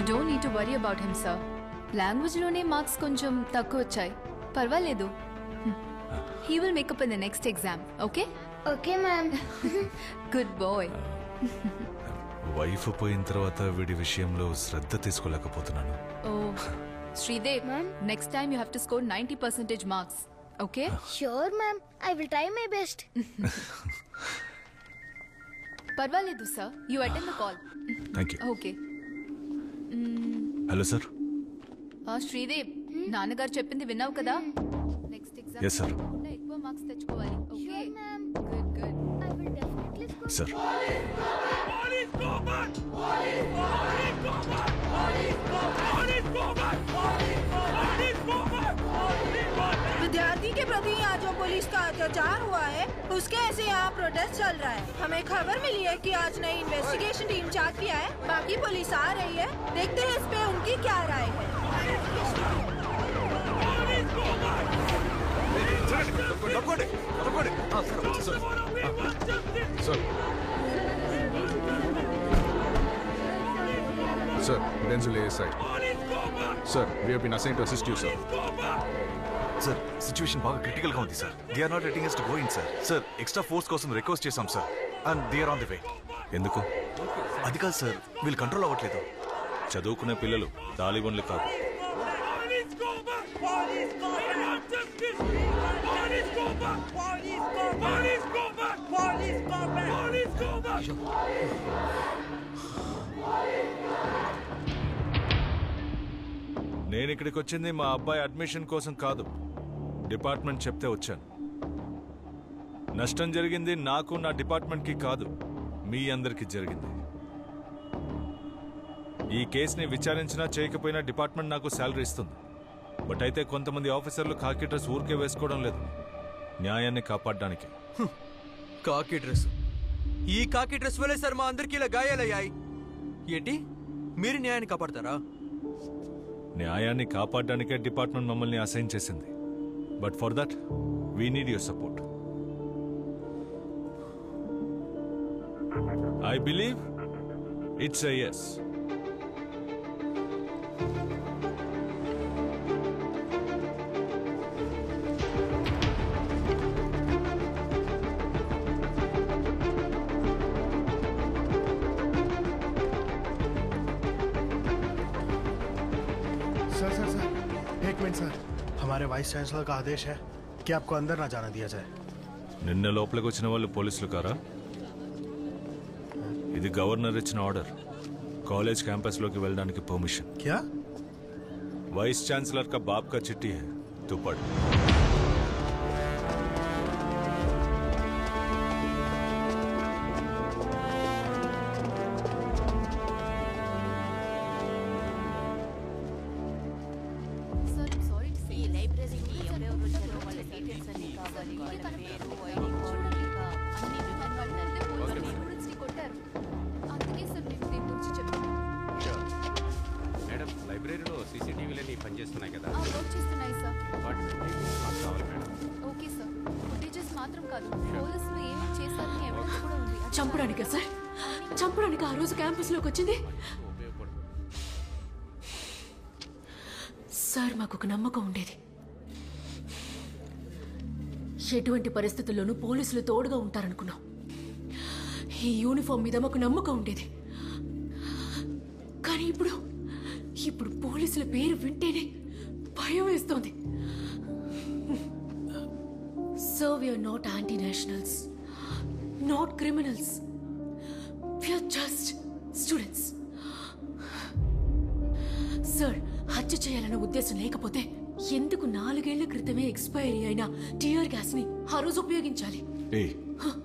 Don't need to worry about him sir. లాంగ్వేజ్లోనే marks కొంచెం తక్కువ వచ్చాయి, పర్వాలేదు. He will make up in the next exam. Okay okay ma'am. Good boy. Wife పోయిన తర్వాత వీడి విషయంలో శ్రద్ధ తీసుకోలేకపోతున్నాను. Oh Sridev, next time you have to score 90% marks. Okay sure ma'am, I will try my best. పర్వాలేదు sir, you attend the call. Thank you. Okay. Hello sir. Sridev, నాన్నగారు చెప్పింది విన్నావు కదా? నెక్స్ట్ ఎగ్జామ్ ఎక్కువ మార్క్స్ తెచ్చుకోవాలి. Okay good good. I will definitely score. Sir विद्यार्थी के प्रति यहाँ जो पुलिस का अत्याचार हुआ है उसके ऐसे यहाँ प्रोटेस्ट चल रहा है. हमें खबर मिली है कि आज नई इन्वेस्टिगेशन टीम चार्ज किया है. बाकी पुलिस आ रही है, देखते हैं इस पे उनकी क्या राय है. Sir, Denzil ASI. Sir, we have been assigned to assist you, sir. Sir situation బాగా క్రిటికల్ గా ఉంది sir. They are not letting us to go in sir. Sir extra force కోసం రిక్వెస్ట్ చేశాం sir, and they are on the way. ఎందుకు? అది కాదు sir, వీళ్ళు control అవ్వట్లేదు. చదువుకునే పిల్లలు, తాలిబన్లు కాదు. నేను ఇక్కడికి వచ్చింది మా అబ్బాయి అడ్మిషన్ కోసం కాదు, డిపార్ట్మెంట్ చెప్తే వచ్చాను. నష్టం జరిగింది నాకు, నా డిపార్ట్మెంట్కి కాదు, మీ అందరికి జరిగింది. ఈ కేసుని విచారించినా చేయకపోయినా డిపార్ట్మెంట్ నాకు శాలరీ ఇస్తుంది. బట్ అయితే కొంతమంది ఆఫీసర్లు కాకి డ్రెస్ ఊరికే వేసుకోవడం లేదు, న్యాయాన్ని కాపాడడానికి. కాకి డ్రెస్, ఈ కాకి డ్రెస్ వల్లే సార్ మా అందరికి ఇలా గాయాలయ్యాయి. ఏంటి మీరు న్యాయాన్ని కాపాడతారా? న్యాయాన్ని కాపాడడానికే డిపార్ట్మెంట్ మమ్మల్ని అసైన్ చేసింది. But for that we need your support. I believe it's a yes. Sir, हमारे वाइस चांसलर का आदेश है कि आपको अंदर ना जाना दिया जाए. నిన్న లోపలికి వచ్చిన వాళ్ళు పోలీసులు కారా? ఇది గవర్నర్ ఇచ్చిన ఆర్డర్. కాలేజ్ క్యాంపస్ లోకి వెళ్ళడానికి పర్మిషన్. क्या? वाइस चांसलर का बाप का चिट्ठी है, तू पढ़. చంపడానికా సార్? చంపడానికి ఆ రోజు క్యాంపస్ లోకి వచ్చింది సార్. మాకు ఒక నమ్మకం ఉండేది, ఎటువంటి పరిస్థితుల్లోనూ పోలీసులు తోడుగా ఉంటారనుకున్నాం. ఈ యూనిఫామ్ మీద మాకు నమ్మకం ఉండేది. కానీ ఇప్పుడు పోలీసుల పేరు వింటేనే భయం వేస్తోంది. So we are not anti nationals, not criminals. We are just students. Sir, హత్య చేయాలన్న ఉద్దేశం లేకపోతే ఎందుకు 4 ఏళ్ల క్రితమే ఎక్స్పైరీ అయిన టియర్ గ్యాస్ ని ఆ రోజు ఉపయోగించాలి?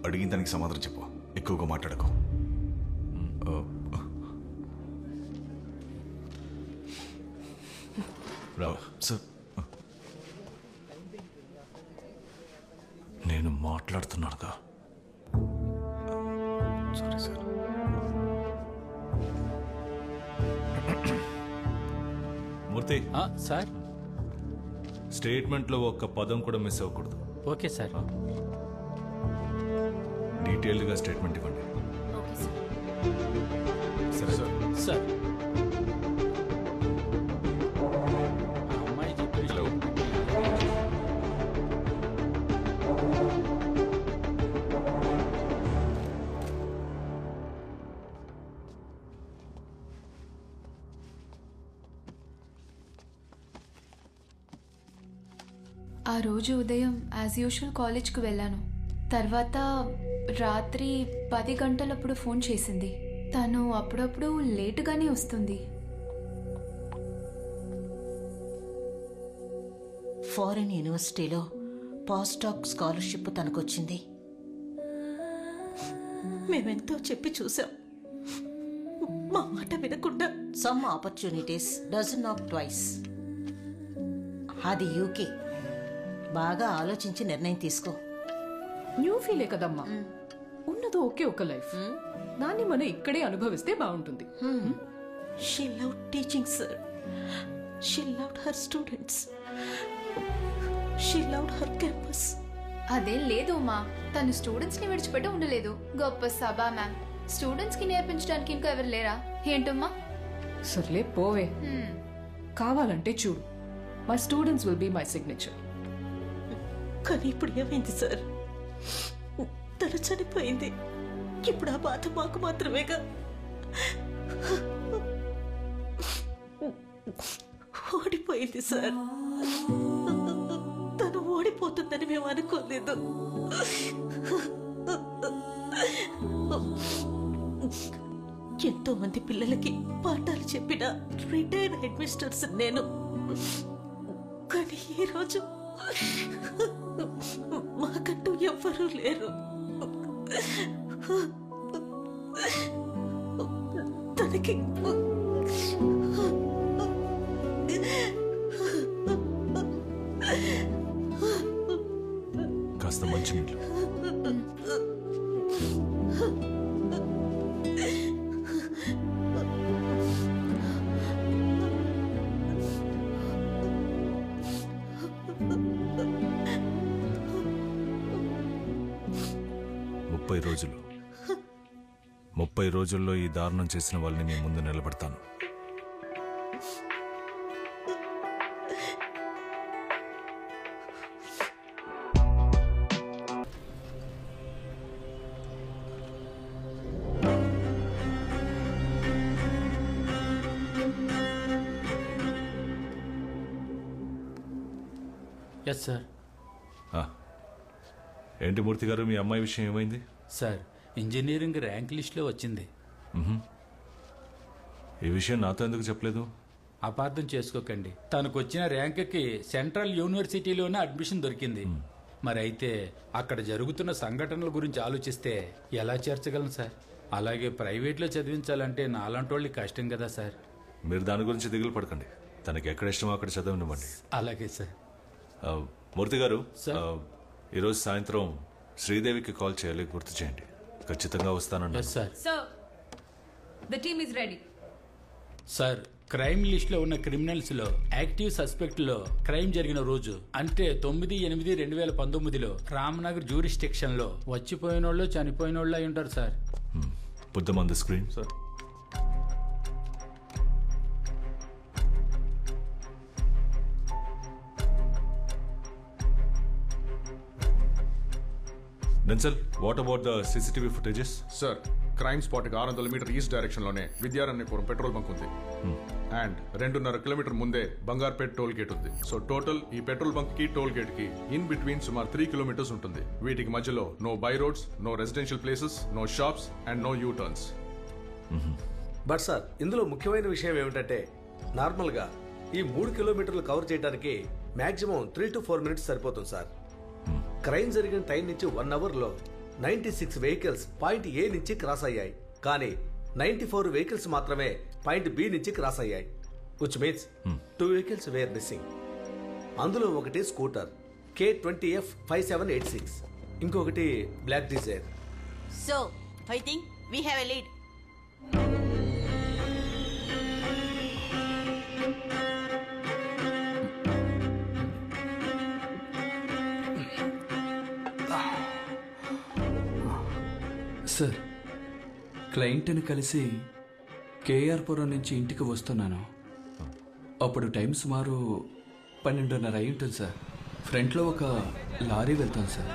అడిగిన దానికి సమాధానం చెప్పు, ఎక్కువగా మాట్లాడకు. రావు సార్, నేను మాట్లాడుతున్నానుగా. Sorry sir. మూర్తి సార్, స్టేట్మెంట్లో ఒక్క పదం కూడా మిస్ అవ్వకూడదు. Okay sir. డీటెయిల్డ్గా స్టేట్మెంట్ ఇవ్వండి. సరే సార్. సార్ ఆ రోజు ఉదయం యాజ్ యూజువల్ కాలేజ్కి వెళ్ళాను. తర్వాత రాత్రి 10 గంటలప్పుడు ఫోన్ చేసింది. తను అప్పుడప్పుడు లేటుగానే వస్తుంది. ఫారిన్ యూనివర్సిటీలో పోస్ట్ డాక్ స్కాలర్షిప్ తనకొచ్చింది. మేమెంతో చెప్పి చూసాం, మా మాట వినకుండా. Some opportunities doesn't not twice. అది యూకే. బాగా ఆలోచించి నిర్ణయం తీసుకో. న్యూ ఫీలే కదమ్మా, ఉన్నదో ఒకే ఒక లైఫ్, దాన్ని మనం ఇక్కడే అనుభవిస్తే బాగుంటుంది. She love teaching sir. She loved her students. She loved her campus. అదేం లేదు ఉమా, తను స్టూడెంట్స్ని విడిచిపెట్టి ఉండలేదు. గొప్ప సభా మ్యామ్. స్టూడెంట్స్కి నేర్పించడానికి ఇంకా ఎవరు లేరా ఏంటమ్మా? సర్లే పోవే. కావాలంటే చూడు, my students will be my signature. కానీ ఇప్పుడు ఏమైంది సార్? తను చనిపోయింది. ఇప్పుడు ఆ బాధ మాకు మాత్రమేగా. ఓడిపోయింది సార్. తను ఓడిపోతుందని మేము అనుకోలేదు. ఎంతో మంది పిల్లలకి పాఠాలు చెప్పిన రిటైర్డ్ హెడ్ మిస్టర్స్ నేను. కానీ ఈరోజు మాకంటూ ఎవ్వరూ లేరు. తనకి కాస్త మంచి నీళ్ళు. రోజులు 30 రోజుల్లో ఈ దారుణం చేసిన వాళ్ళని మీ ముందు నిలబెడతాను. Yes sir. ఏంటి మూర్తి గారు, మీ అమ్మాయి విషయం ఏమైంది? సార్, ఇంజనీరింగ్ ర్యాంక్ లిస్ట్లో వచ్చింది. ఈ విషయం నాతో ఎందుకు చెప్పలేదు? అపార్థం చేసుకోకండి, తనకు వచ్చిన ర్యాంక్కి సెంట్రల్ యూనివర్సిటీలోనే అడ్మిషన్ దొరికింది. మరి అయితే అక్కడ జరుగుతున్న సంఘటనల గురించి ఆలోచిస్తే ఎలా చేర్చగలను సార్? అలాగే ప్రైవేట్లో చదివించాలంటే నాలాంటి వాళ్ళకి కష్టం కదా సార్. మీరు దాని గురించి దిగులు పడకండి, తనకి ఎక్కడ ఇష్టమో అక్కడ చదవనివ్వండి. అలాగే సార్. మూర్తి గారు, ఈరోజు సాయంత్రం శ్రీదేవికి కాల్ చేయాలి, గుర్తు చేయండి. ఖచ్చితంగా వస్తానన్నా. సార్, క్రైమ్ లిస్ట్ లో ఉన్న క్రిమినల్స్ లో యాక్టివ్ సస్పెక్ట్ లో క్రైమ్ జరిగిన రోజు అంటే 9/8/2019లో రామ్నగర్ జ్యూరిస్డిక్షన్ లో వచ్చిపోయిన వాళ్ళు చనిపోయిన వాళ్ళు అయి ఉంటారు sir. Put them on the screen, sir. Denzel, what about the CCTV footages? Sir, crime spot 600 metre east direction లోనే విద్యారణ్యపురం పెట్రోల్ బంక్ ఉంది. అండ్ 2.5 కిలోమీటర్ ముందే బంగార్పేట్ టోల్ గేట్ ఉంది. సో టోటల్ ఈ పెట్రోల్ బంక్ కి టోల్ గేట్ కి in between సుమారు 3 kilometres ఉంటుంది. వీటికి మధ్యలో no by roads, no residential places, no shops and no U turns. But sir, ఇందులో ముఖ్యమైన విషయం ఏమిటంటే నార్మల్గా ఈ 3 కిలోమీటర్లు కవర్ చేయడానికి మాక్సిమం 3 to 4 minutes సరిపోతుంది సార్. క్రైమ్ జరిగిన టైం నుంచి 1 అవర్లో 96 వెహికల్స్ పాయింట్ ఏ నుంచి క్రాస్ అయ్యాయి. కానీ 94 వెహికల్స్ మాత్రమే పాయింట్ బి నుంచి క్రాస్ అయ్యాయి. Which means 2 vehicles were missing. అందులో ఒకటి స్కూటర్ K20F 5786, ఇంకొకటి black Dzire. So I think we have a lead. Sir, క్లయింట్ని కలిసి కేఆర్పురం నుంచి ఇంటికి వస్తున్నాను. అప్పుడు టైం సుమారు 12:30 అయి ఉంటుంది సార్. ఫ్రంట్లో ఒక లారీ వెళ్తాను సార్.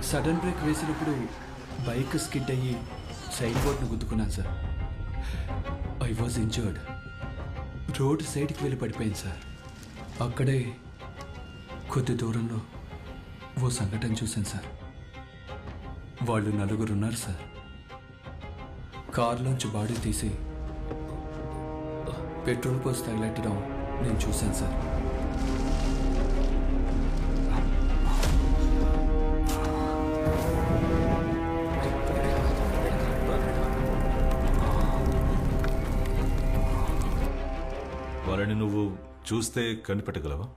సడన్ బ్రేక్ వేసినప్పుడు బైక్ స్కిడ్ అయ్యి సైడ్ బోర్డ్ను గుద్దుకున్నాను సార్. I was injured. రోడ్ సైడ్కి వెళ్ళి పడిపోయింది సార్. అక్కడే కొద్ది దూరంలో ఓ సంఘటన చూశాను సార్. వాళ్ళు నలుగురు ఉన్నారు సార్. కారులోంచి బాడీ తీసి పెట్రోల్ పోసి తగిలెట్టడం నేను చూశాను సార్. వాళ్ళని నువ్వు చూస్తే కనిపెట్టగలవా?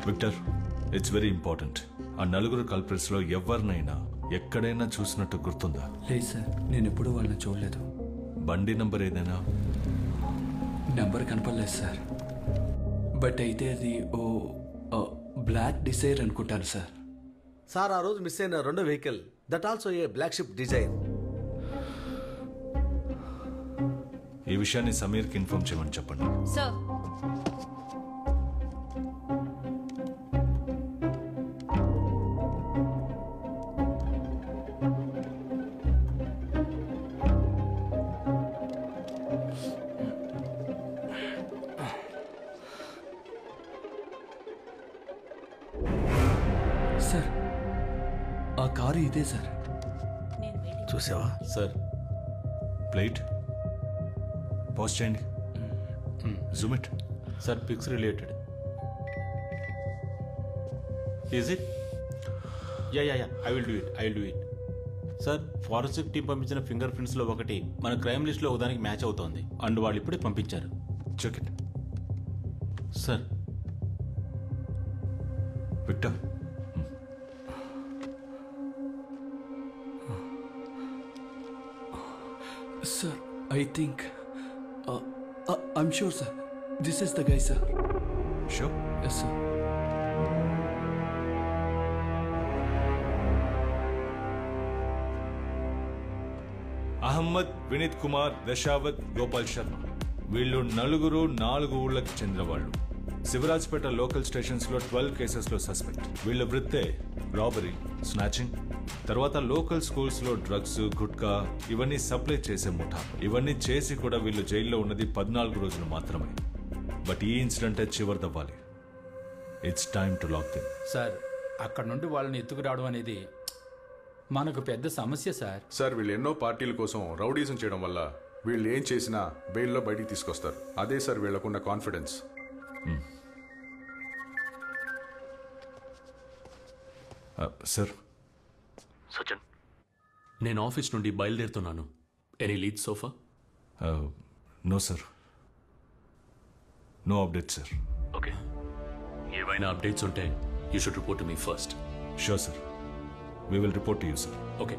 Victor, it's very important. ఆ నలుగురు కల్ప్రిట్స్ లో ఎవరినైనా ఎక్కడైనా చూసినట్టు గుర్తుందా? లేదు సార్, నేను ఎప్పుడూ వాళ్ళని చూడలేదు. బండి నంబర్ ఏదైనా? నెంబర్ కనపడలేదు సార్. బట్ అయితే అది ఓ బ్లాక్ డిజైర్ అనుకుంటాను సార్. సార్, ఆ రోజు మిస్ అయిన రెండో vehicle that also a black Swift Dzire. ఈ విషయాన్ని సమీర్కి ఇన్ఫార్మ్ చేయమని చెప్పండి. సార్. సార్, ఆ కారు ఇదే సార్. చూసావా సార్? ప్లేట్ పాజ్ చేయండి. Zoom it. Sir, pics related. Is it? Ya, I will do it. Sir, forensic team పంపించిన ఫింగర్ ప్రింట్స్లో ఒకటి మన క్రైమ్ లిస్ట్లో ఒకదానికి మ్యాచ్ అవుతోంది. అండ్ వాళ్ళు ఇప్పుడే పంపించారు. Check it. Sir. Victor, sir, I think I'm sure sir, this is the guy sir. Sure? Yes sir. Ahmed, Vineet Kumar, Dasavath, Gopal Sharma వీళ్ళు నలుగురు 4 ఊళ్ళకి చెందిన వాళ్ళు. శివరాజ్పేట లోకల్ స్టేషన్స్ లో 12 కేసెస్ లో సస్పెక్ట్. వీళ్ళ వృత్తే రాబరీ, స్నాచింగ్, తర్వాత లోకల్ స్కూల్స్ లో డ్రగ్స్, గుట్కా ఇవన్నీ సప్లై చేసే ముఠా. ఇవన్నీ చేసి కూడా వీళ్ళు జైల్లో ఉన్నది 14 రోజులు మాత్రమే. బట్ ఈ ఇన్సిడెంట్ చివరిదవ్వాలి. It's time to lock them. Sir, అక్కడ నుండి వాళ్ళని ఎత్తుకురావడం అనేది మనకు పెద్ద సమస్య సార్. సార్, వీళ్ళు ఎన్నో పార్టీల కోసం రౌడీజం చేయడం వల్ల వీళ్ళు ఏం చేసినా బెయిల్లో బయటికి తీసుకొస్తారు. అదే సార్ వీళ్ళకున్న కాన్ఫిడెన్స్. సార్. సచిన్, నేను ఆఫీస్ నుండి బయలుదేరుతున్నాను. Any lead so far? No sir. No update sir. Okay, ఏవైనా అప్డేట్స్ ఉంటే you should report to me first. Sure sir, we will report to you sir. Okay.